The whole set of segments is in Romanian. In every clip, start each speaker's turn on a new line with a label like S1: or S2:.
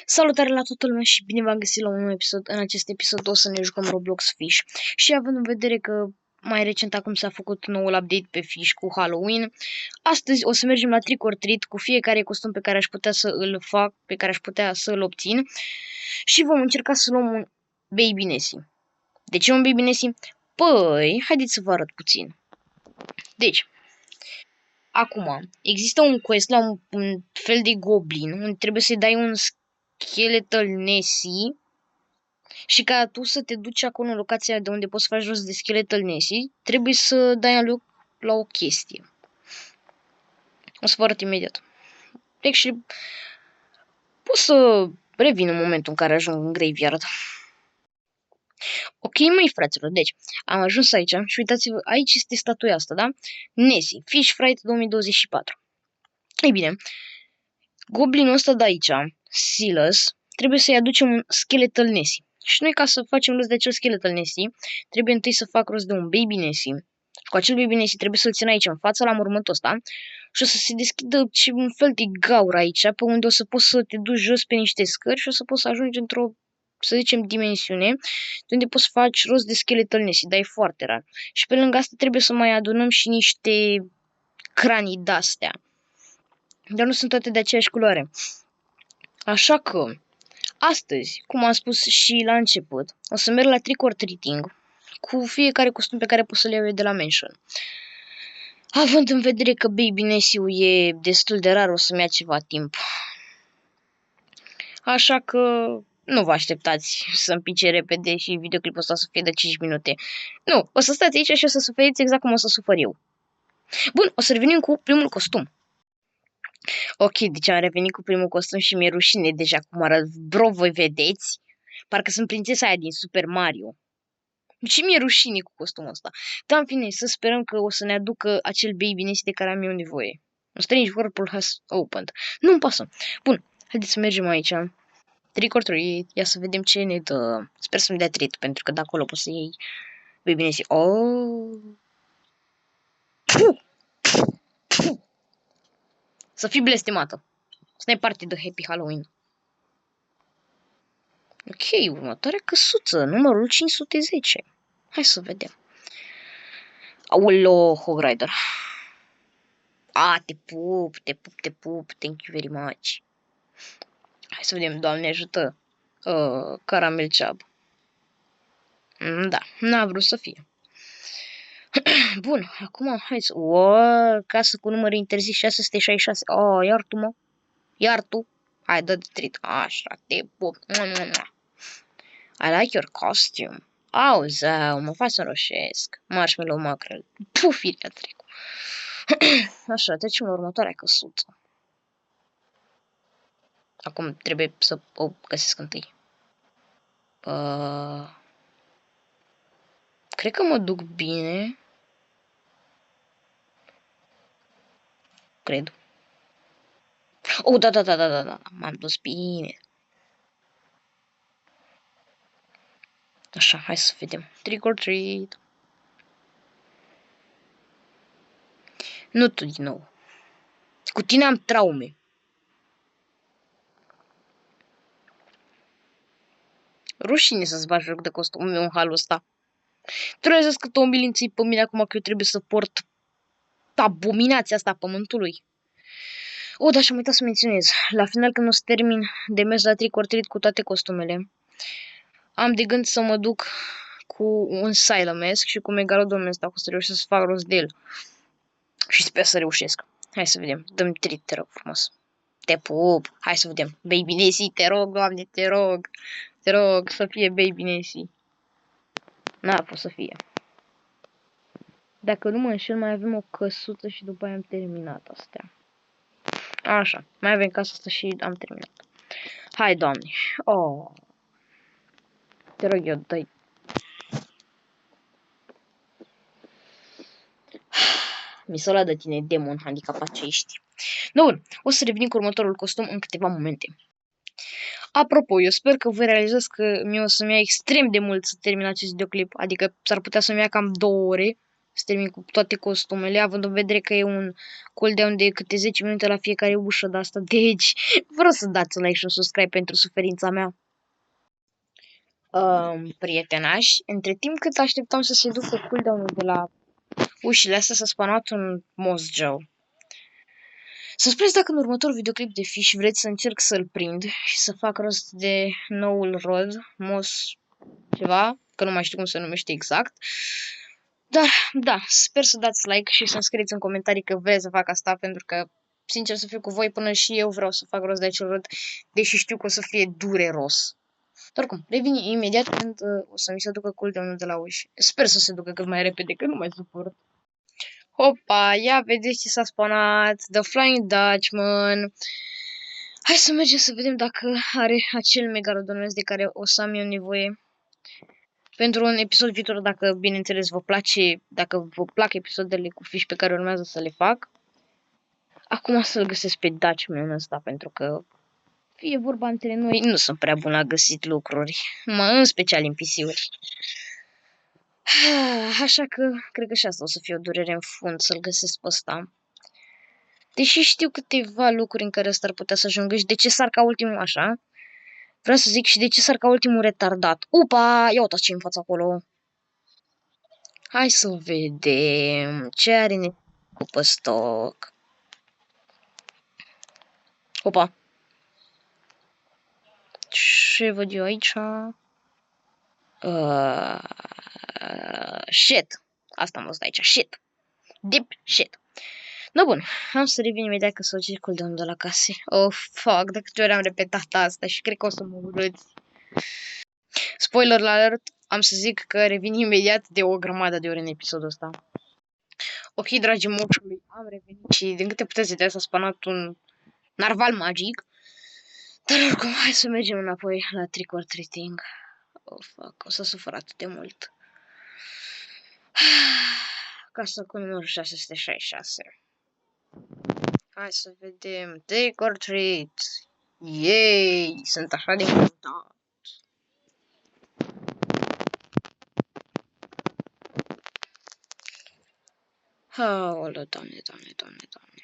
S1: Salutare la toată lumea și bine v-am găsit la un nou episod. În acest episod o să ne jucăm Roblox Fish. Și având în vedere că mai recent acum s-a făcut noul update pe Fish cu Halloween, astăzi o să mergem la Trick or Treat cu fiecare costum pe care aș putea să îl fac, pe care aș putea să îl obțin. Și vom încerca să luăm un Baby Nessie. De ce un Baby Nessie? Păi, haideți să vă arăt puțin. Deci, acum, există un quest la un fel de goblin unde trebuie să-i dai un Skeletal Nessie și ca tu să te duci acolo în locația de unde poți să faci rost de Skeletal Nessie, trebuie să dai în loc la o chestie. O să vă arăt imediat. Deci, pot să revin în momentul în care ajung în graveyard. Ok, măi, fraților, deci, am ajuns aici și uitați-vă, aici este statuia asta, da? Nessie, Fish Fright 2024. Ei bine, goblinul ăsta de aici, Silas, trebuie să-i aducem un Skeletal Nessie. Și noi, ca să facem rost de acel Skeletal Nessie, trebuie întâi să fac rost de un Baby Nessie. Și cu acel Baby Nessie trebuie să-l țin aici în față, la mormântul ăsta, și o să se deschidă un fel de gaură aici, pe unde o să poți să te duci jos pe niște scări și o să poți să ajungi într-o, să zicem, dimensiune, de unde poți să faci rost de Skeletal Nessie, dar e foarte rar. Și pe lângă asta trebuie să mai adunăm și niște cranii de-astea. Dar nu sunt toate de aceeași culoare. Așa că, astăzi, cum am spus și la început, o să merg la Trick or Treating cu fiecare costum pe care pot să-l iau eu de la Mansion. Având în vedere că Baby Nessie-ul e destul de rar, o să-mi ia ceva timp. Așa că nu vă așteptați să-mi pice repede și videoclipul ăsta să fie de 5 minute. Nu, o să stați aici și o să suferiți exact cum o să sufăr eu. Bun, o să revenim cu primul costum. Ok, deci am revenit cu primul costum și mi-e rușine deja cum arăt. Bro, voi vedeți? Parcă sunt prințesa aia din Super Mario. Și mi-e rușine cu costumul ăsta. Dar în fine, să sperăm că o să ne aducă acel Baby Nessie de care am eu nevoie. Un strange whirlpool has opened. Nu-mi pasă. Bun, haideți să mergem aici. Trick or treat. Ia să vedem ce ne dă. Sper să-mi dea treat, pentru că de acolo poți să iei Baby Nessie. Oh! Puh! Puh! Să fii blestemată. Să ne parte de Happy Halloween. Ok, următoarea căsuță, numărul 510. Hai să vedem. Aoleo, Hog Rider. Te pup, te pup, te pup. Thank you very much. Hai să vedem, Doamne ajută. Caramel Chub. Da, n-a vrut să fie. Bun, acum hai să... casă cu număr interzis 666. Iar tu, mă. Iar tu. Hai, dă de treat. Așa, te pup. I like your costume. Zău, mă fac să roșesc. Marshmallow mackerel. Pufirea trecu. Așa, trecem la următoarea căsuță. Acum trebuie să o găsesc întâi. Cred că mă duc bine. Cred. Da. M-am dus bine. Așa, hai să vedem. Trick or treat. Nu tu din nou. Cu tine am traume. Rușine să-ți bagi joc de costumul meu în halul ăsta. Trezesc că tu milinții pe mine acum că eu trebuie să port abominația asta a pământului. Da, și am uitat să menționez. La final, când o să termin de mers la Trick or Treat cu toate costumele, am de gând să mă duc cu un Silamesc și cu Megalodon ăsta, o să reușesc să fac rost de el. Și sper să reușesc. Hai să vedem. Dă-mi treat, te rog frumos. Te pup. Hai să vedem. Baby Nessie, te rog, Doamne, te rog. Te rog să fie Baby Nessie. N-a fost să fie. Dacă nu mă înșel, mai avem o căsuță și după aia am terminat astea. Așa, mai avem casa asta și am terminat. Hai, Doamne. Te rog eu, dă-i. Mi-s de tine, demon handicapat ce ești. Bun, o să revenim cu următorul costum în câteva momente. Apropo, eu sper că voi realizați că mie o să-mi ia extrem de mult să termin acest videoclip, adică s-ar putea să-mi ia cam 2 ore, să termin cu toate costumele, având în vedere că e un cooldown de câte 10 minute la fiecare ușă de asta. Deci, vreau să dați un like și un subscribe pentru suferința mea. Prietenași, între timp cât așteptam să se ducă cooldown-ul de la ușile astea, s-a spanat un Moss Joe. Să spuneți dacă în următorul videoclip de Fish vreți să încerc să-l prind și să fac rost de noul rod, Moss ceva, că nu mai știu cum se numește exact. Dar, da, sper să dați like și să-mi scrieți în comentarii că vreți să fac asta, pentru că, sincer să fiu cu voi, până și eu vreau să fac rost de acel rod, deși știu că o să fie dureros. Dar oricum, revin imediat când o să mi se ducă cooldown-ul de la uși. Sper să se ducă cât mai repede, că nu mai suport. Hopa, ia vedeți ce s-a spawnat, The Flying Dutchman. Hai să mergem să vedem dacă are acel megalodon de care o să am eu nevoie. Pentru un episod viitor, dacă bineînțeles vă place, dacă vă plac episoadele cu fiși pe care urmează să le fac. Acum să-l găsesc pe Dutchman ăsta, pentru că fie vorba între noi, nu sunt prea bun la găsit lucruri, în special în PC-uri. Așa că cred că și asta o să fie o durere în fund să-l găsesc pe ăsta. Deși știu câteva lucruri în care ăsta ar putea să ajungă și de ce sar ca ultimul așa. Vreau să zic și de ce sar ca ultimul retardat. Upa! Ia uitați ce în fața acolo. Hai să vedem ce are cu pe stoc. Opa! Ce văd eu aici? Shit! Asta am văzut aici. Shit! Deep shit! No, bun. Am să revin imediat că s-o cer cooldown de la case. Oh, fuck, de câte ori am repetat asta și cred că o să mă urâți. Spoiler alert, am să zic că revin imediat de o grămadă de ori în episodul ăsta. Ok, dragii moșului, am revenit și din câte puteți vedea s-a spanat un narval magic. Dar oricum, hai să mergem înapoi la trick or treating. Oh, fuck, o să sufăr atât de mult. Casa cu numărul 666. Hai să vedem. Trick or treat. Yay! Sunt așa de încântat. Aoleu, doamne, doamne, doamne, doamne.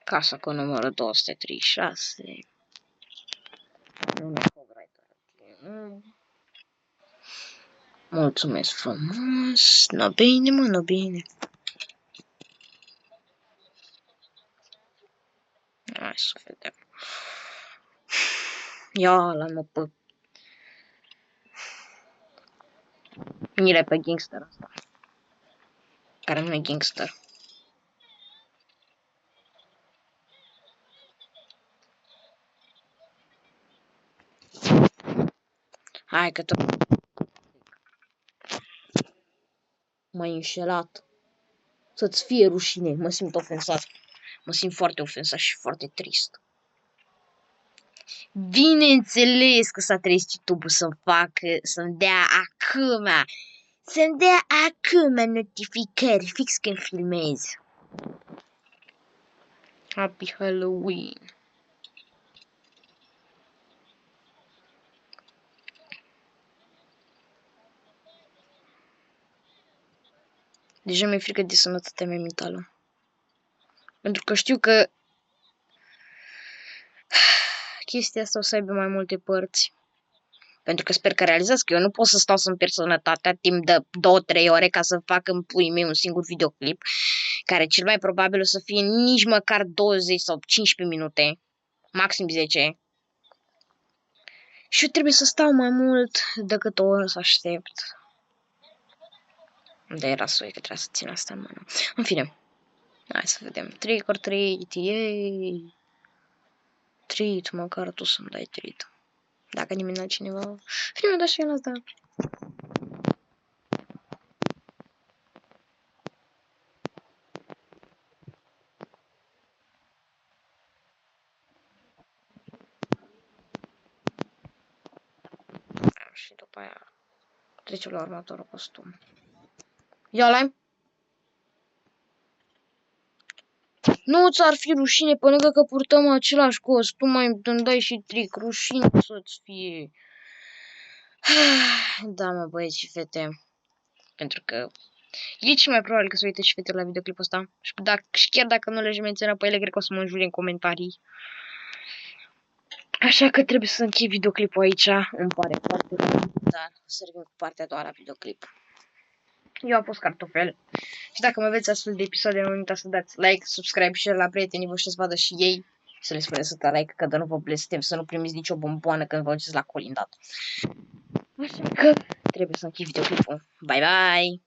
S1: Casa cu numărul 236. Mulțumesc frumos. No bine, mă, no bine. Hai să vedem. Ia la mă pe... Mire pe gangster asta. Care nu e gangster. Hai că tot... M-ai înșelat. Să-ți fie rușine. Mă simt ofensat. Mă simt foarte ofensat și foarte trist. Bineînțeles că s-a trezit YouTube să-mi facă, să-mi dea acum. Să-mi dea acum notificări fix când filmez. Happy Halloween. Deja mi-e frică de sănătatea mea mentală. Pentru că știu că chestia asta o să aibă mai multe părți. Pentru că sper că realizați că eu nu pot să stau să-mi pierd sănătatea timp de 2-3 ore ca să fac în puii mei un singur videoclip, care cel mai probabil o să fie nici măcar 20 sau 15 minute, maxim 10. Și eu trebuie să stau mai mult decât o oră să aștept. De era soi că trebuie să țin asta în mână. În fine, hai să vedem. Trick or treat, yay! Treat, măcar tu să-mi dai treat. Dacă nimeni altcineva... Fine, da și el asta. Și după aia trecem la următorul costum. Ia la Nu ți-ar fi rușine pe lângă că purtăm același costum, mai îmi dai și trick, rușine să-ți fie. Da, mă, băieți și fete. Pentru că e cel mai probabil că se uită și fetele la videoclipul ăsta. Și chiar dacă nu le-aș menționa pe ele, cred că o să mă înjure în comentarii. Așa că trebuie să închei videoclipul aici. Îmi pare foarte rău, dar o să revin cu partea a doua la videoclip. Eu am fost Cartofel. Și dacă mai aveți astfel de episoade, nu uitați să dați like, subscribe, share la prietenii voștri să vadă și ei. Să le spuneți să dea like, că de nu vă blestem, să nu primiți nicio bomboană când vă duceți la colindat. Așa că trebuie să închei videoclipul. Bye bye!